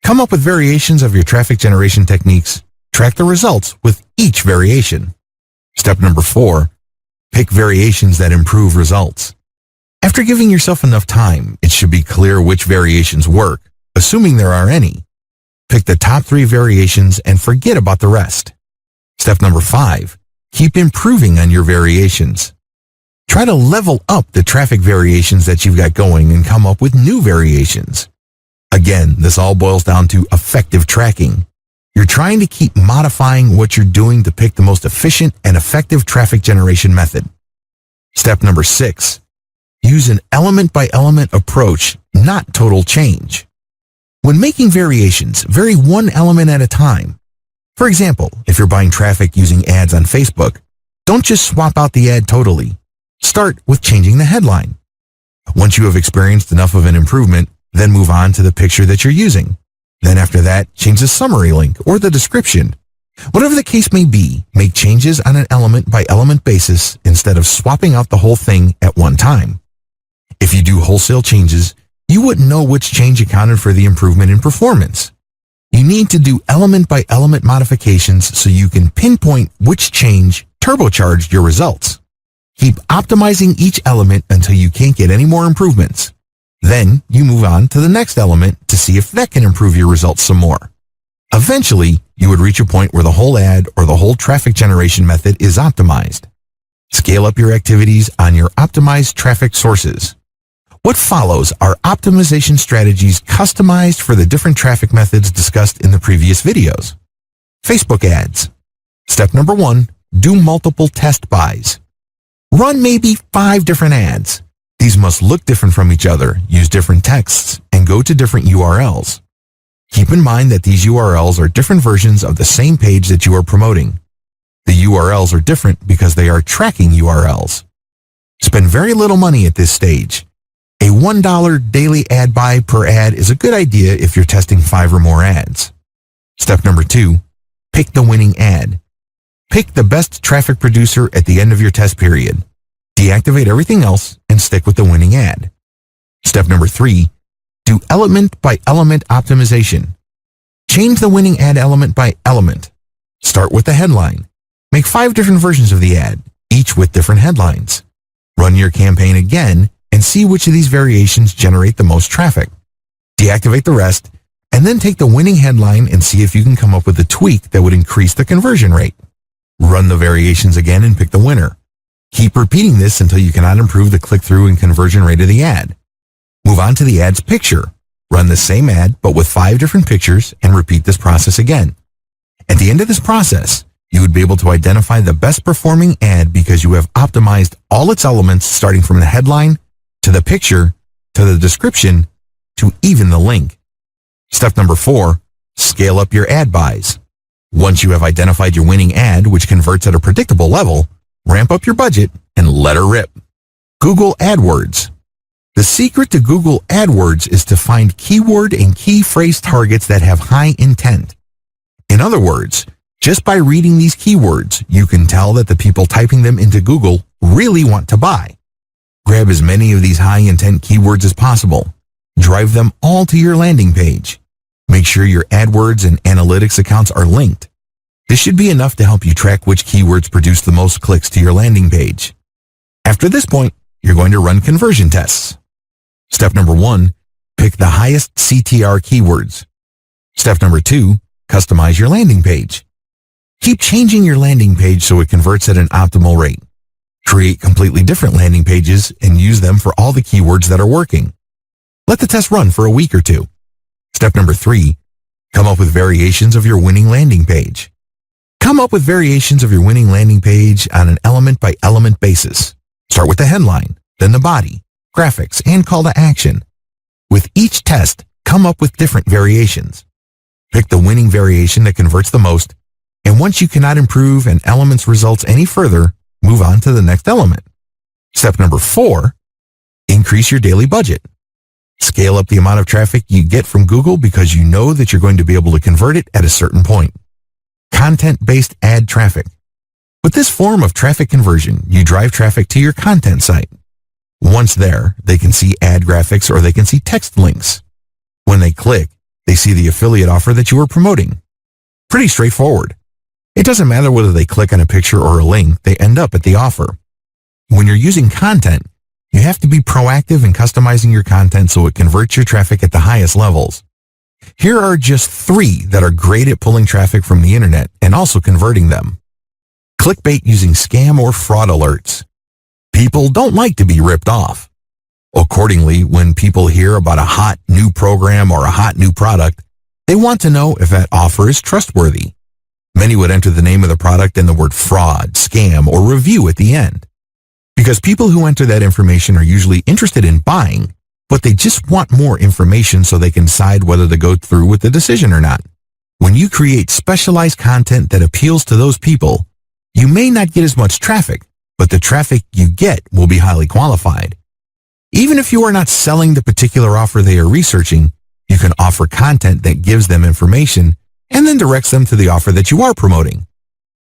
Come up with variations of your traffic generation techniques. Track the results with each variation. Step number 4, pick variations that improve results. After giving yourself enough time, it should be clear which variations work, assuming there are any. Pick the top 3 variations and forget about the rest. Step number 5, keep improving on your variations. Try to level up the traffic variations that you've got going and come up with new variations. Again, this all boils down to effective tracking. You're trying to keep modifying what you're doing to pick the most efficient and effective traffic generation method. Step number 6, use an element-by-element approach, not total change. When making variations, vary one element at a time. For example, if you're buying traffic using ads on Facebook, don't just swap out the ad totally. Start with changing the headline. Once you have experienced enough of an improvement, then move on to the picture that you're using. Then after that, change the summary link or the description. Whatever the case may be, make changes on an element-by-element basis instead of swapping out the whole thing at one time. If you do wholesale changes, you wouldn't know which change accounted for the improvement in performance. You need to do element-by-element modifications so you can pinpoint which change turbocharged your results. Keep optimizing each element until you can't get any more improvements. Then you move on to the next element to see if that can improve your results some more. Eventually, you would reach a point where the whole ad or the whole traffic generation method is optimized. Scale up your activities on your optimized traffic sources. What follows are optimization strategies customized for the different traffic methods discussed in the previous videos. Facebook ads. Step number 1, do multiple test buys. Run maybe 5 different ads. These must look different from each other, use different texts, and go to different URLs. Keep in mind that these URLs are different versions of the same page that you are promoting. The URLs are different because they are tracking URLs. Spend very little money at this stage. A $1 daily ad buy per ad is a good idea if you're testing 5 or more ads. Step number 2, pick the winning ad. Pick the best traffic producer at the end of your test period. Deactivate everything else and stick with the winning ad. Step number 3, do element-by-element optimization. Change the winning ad element by element. Start with the headline. Make 5 different versions of the ad, each with different headlines. Run your campaign again and see which of these variations generate the most traffic. Deactivate the rest, and then take the winning headline and see if you can come up with a tweak that would increase the conversion rate. Run the variations again and pick the winner. Keep repeating this until you cannot improve the click-through and conversion rate of the ad. Move on to the ad's picture. Run the same ad, but with 5 different pictures, and repeat this process again. At the end of this process, you would be able to identify the best performing ad because you have optimized all its elements starting from the headline, to the picture, to the description, to even the link. Step number 4, scale up your ad buys. Once you have identified your winning ad, which converts at a predictable level, ramp up your budget and let her rip. Google AdWords. The secret to Google AdWords is to find keyword and key phrase targets that have high intent. In other words, just by reading these keywords, you can tell that the people typing them into Google really want to buy. Grab as many of these high-intent keywords as possible. Drive them all to your landing page. Make sure your AdWords and analytics accounts are linked. This should be enough to help you track which keywords produce the most clicks to your landing page. After this point, you're going to run conversion tests. Step number 1, pick the highest CTR keywords. Step number 2, customize your landing page. Keep changing your landing page so it converts at an optimal rate. Create completely different landing pages and use them for all the keywords that are working. Let the test run for a week or 2. Step number 3, come up with variations of your winning landing page. Come up with variations of your winning landing page on an element-by-element basis. Start with the headline, then the body, graphics, and call to action. With each test, come up with different variations. Pick the winning variation that converts the most, and once you cannot improve an element's results any further, move on to the next element. Step number 4, increase your daily budget. Scale up the amount of traffic you get from Google because you know that you're going to be able to convert it at a certain point. Content-based ad traffic. With this form of traffic conversion, you drive traffic to your content site. Once there, they can see ad graphics or they can see text links. When they click, they see the affiliate offer that you are promoting. Pretty straightforward. It doesn't matter whether they click on a picture or a link, they end up at the offer. When you're using content, you have to be proactive in customizing your content so it converts your traffic at the highest levels. Here are just 3 that are great at pulling traffic from the internet and also converting them. Clickbait using scam or fraud alerts. People don't like to be ripped off. Accordingly, when people hear about a hot new program or a hot new product, they want to know if that offer is trustworthy. Many would enter the name of the product and the word fraud, scam, or review at the end. Because people who enter that information are usually interested in buying, but they just want more information so they can decide whether to go through with the decision or not. When you create specialized content that appeals to those people, you may not get as much traffic, but the traffic you get will be highly qualified. Even if you are not selling the particular offer they are researching, you can offer content that gives them information and then directs them to the offer that you are promoting.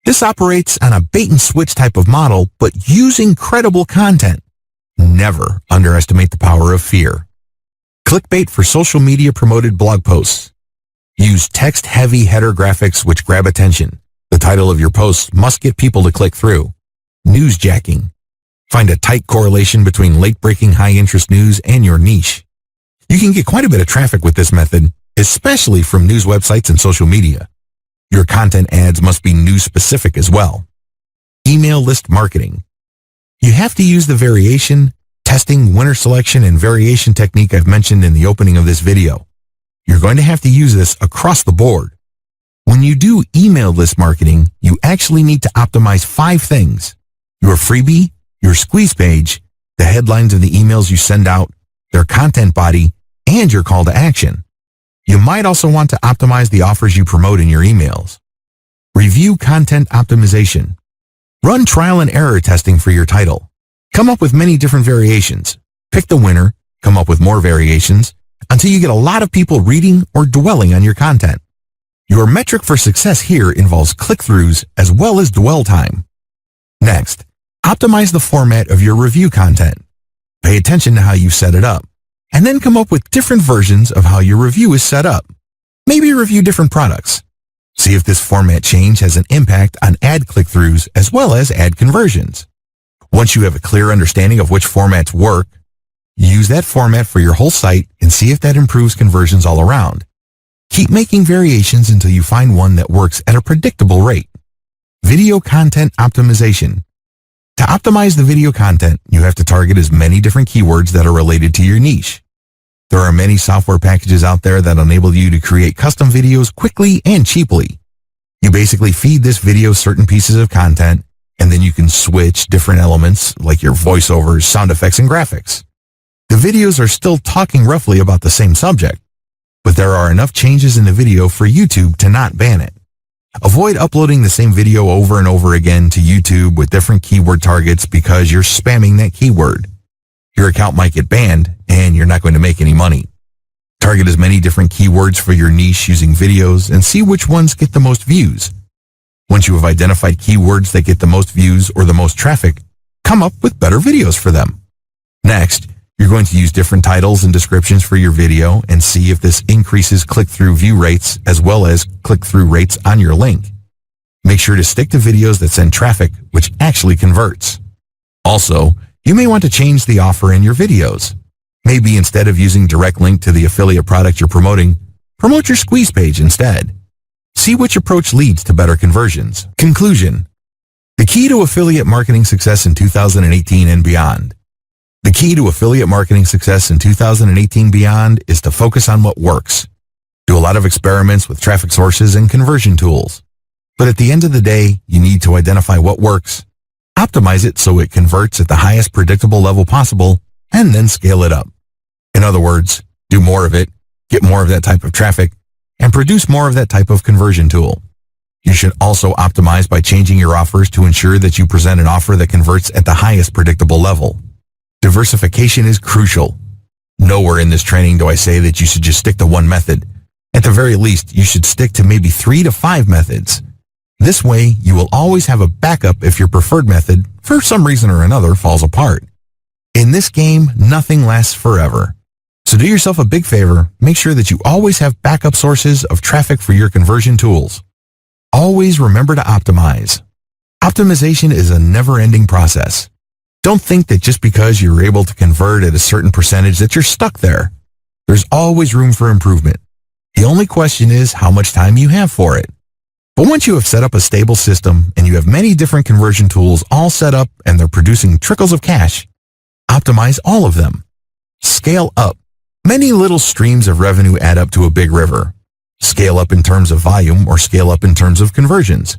This operates on a bait-and-switch type of model, but using credible content. Never underestimate the power of fear. Clickbait for social media promoted blog posts. Use text-heavy header graphics which grab attention. The title of your posts must get people to click through. Newsjacking. Find a tight correlation between late-breaking high-interest news and your niche. You can get quite a bit of traffic with this method, especially from news websites and social media. Your content ads must be news-specific as well. Email list marketing. You have to use the variation, testing, winner selection, and variation technique I've mentioned in the opening of this video. You're going to have to use this across the board. When you do email list marketing, you actually need to optimize 5 things: your freebie, your squeeze page, the headlines of the emails you send out, their content body, and your call to action. You might also want to optimize the offers you promote in your emails. Review content optimization. Run trial and error testing for your title. Come up with many different variations. Pick the winner, come up with more variations, until you get a lot of people reading or dwelling on your content. Your metric for success here involves click-throughs as well as dwell time. Next, optimize the format of your review content. Pay attention to how you set it up, and then come up with different versions of how your review is set up. Maybe review different products. See if this format change has an impact on ad click-throughs as well as ad conversions. Once you have a clear understanding of which formats work, use that format for your whole site and see if that improves conversions all around. Keep making variations until you find one that works at a predictable rate. Video content optimization. To optimize the video content, you have to target as many different keywords that are related to your niche. There are many software packages out there that enable you to create custom videos quickly and cheaply. You basically feed this video certain pieces of content, and then you can switch different elements like your voiceovers, sound effects, and graphics. The videos are still talking roughly about the same subject, but there are enough changes in the video for YouTube to not ban it. Avoid uploading the same video over and over again to YouTube with different keyword targets because you're spamming that keyword. Your account might get banned, and you're not going to make any money. Target as many different keywords for your niche using videos and see which ones get the most views. Once you have identified keywords that get the most views or the most traffic, come up with better videos for them. Next, you're going to use different titles and descriptions for your video and see if this increases click-through view rates as well as click-through rates on your link. Make sure to stick to videos that send traffic, which actually converts. Also, you may want to change the offer in your videos. Maybe instead of using direct link to the affiliate product you're promoting, promote your squeeze page instead. See which approach leads to better conversions. Conclusion. The key to affiliate marketing success in 2018 and beyond. The key to affiliate marketing success in 2018 beyond is to focus on what works. Do a lot of experiments with traffic sources and conversion tools. But at the end of the day, you need to identify what works, optimize it so it converts at the highest predictable level possible, and then scale it up. In other words, do more of it, get more of that type of traffic, and produce more of that type of conversion tool. You should also optimize by changing your offers to ensure that you present an offer that converts at the highest predictable level. Diversification is crucial. Nowhere in this training do I say that you should just stick to one method. At the very least, you should stick to maybe 3 to 5 methods. This way, you will always have a backup if your preferred method, for some reason or another, falls apart. In this game, nothing lasts forever. So do yourself a big favor, make sure that you always have backup sources of traffic for your conversion tools. Always remember to optimize. Optimization is a never-ending process. Don't think that just because you're able to convert at a certain percentage that you're stuck there. There's always room for improvement. The only question is how much time you have for it. But once you have set up a stable system and you have many different conversion tools all set up and they're producing trickles of cash, optimize all of them. Scale up. Many little streams of revenue add up to a big river. Scale up in terms of volume or scale up in terms of conversions.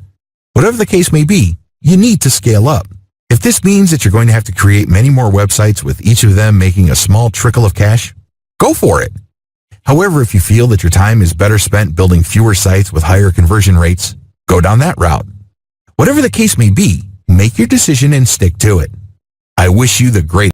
Whatever the case may be, you need to scale up. If this means that you're going to have to create many more websites with each of them making a small trickle of cash, go for it. However, if you feel that your time is better spent building fewer sites with higher conversion rates, go down that route. Whatever the case may be, make your decision and stick to it. I wish you the greatest.